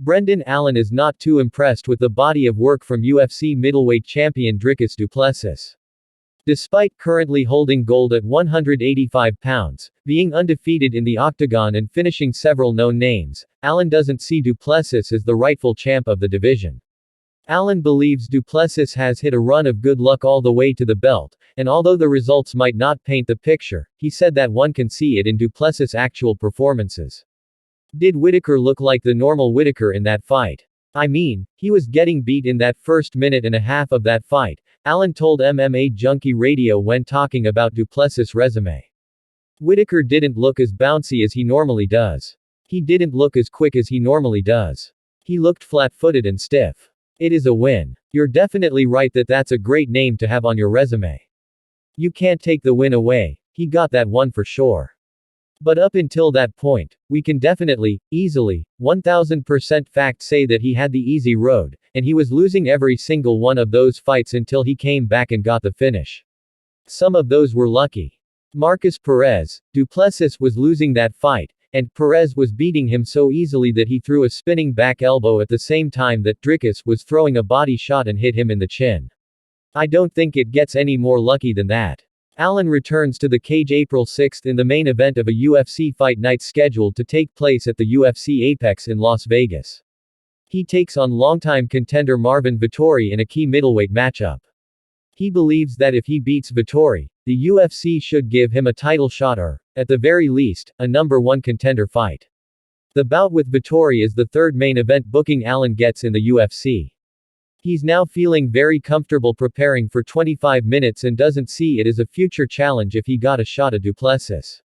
Brendan Allen is not too impressed with the body of work from UFC middleweight champion Dricus Du Plessis. Despite currently holding gold at 185 pounds, being undefeated in the octagon and finishing several known names, Allen doesn't see Du Plessis as the rightful champ of the division. Allen believes Du Plessis has hit a run of good luck all the way to the belt, and although the results might not paint the picture, he said that one can see it in Du Plessis' actual performances. Did Whittaker look like the normal Whittaker in that fight? I mean, he was getting beat in that first minute and a half of that fight, Allen told MMA Junkie Radio when talking about Du Plessis' resume. Whittaker didn't look as bouncy as he normally does. He didn't look as quick as he normally does. He looked flat-footed and stiff. It is a win. You're definitely right that that's a great name to have on your resume. You can't take the win away, he got that one for sure. But up until that point, we can definitely, easily, 1000% fact say that he had the easy road, and he was losing every single one of those fights until he came back and got the finish. Some of those were lucky. Marcus Perez, Du Plessis was losing that fight, and Perez was beating him so easily that he threw a spinning back elbow at the same time that Dricus was throwing a body shot and hit him in the chin. I don't think it gets any more lucky than that. Allen returns to the cage April 6 in the main event of a UFC fight night scheduled to take place at the UFC Apex in Las Vegas. He takes on longtime contender Marvin Vettori in a key middleweight matchup. He believes that if he beats Vettori, the UFC should give him a title shot or, at the very least, a number one contender fight. The bout with Vettori is the third main event booking Allen gets in the UFC. He's now feeling very comfortable preparing for 25 minutes and doesn't see it as a future challenge if he got a shot at Du Plessis.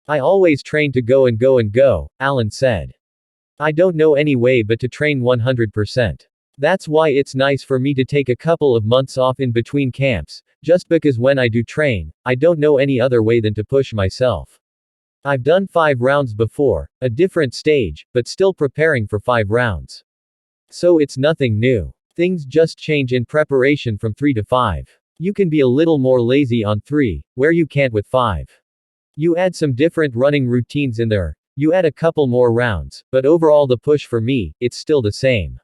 I always train to go and go and go, Allen said. I don't know any way but to train 100%. That's why it's nice for me to take a couple of months off in between camps, just because when I do train, I don't know any other way than to push myself. I've done 5 rounds before, a different stage, but still preparing for 5 rounds. So it's nothing new. Things just change in preparation from 3 to 5. You can be a little more lazy on 3, where you can't with 5. You add some different running routines in there, you add a couple more rounds, but overall the push for me, it's still the same.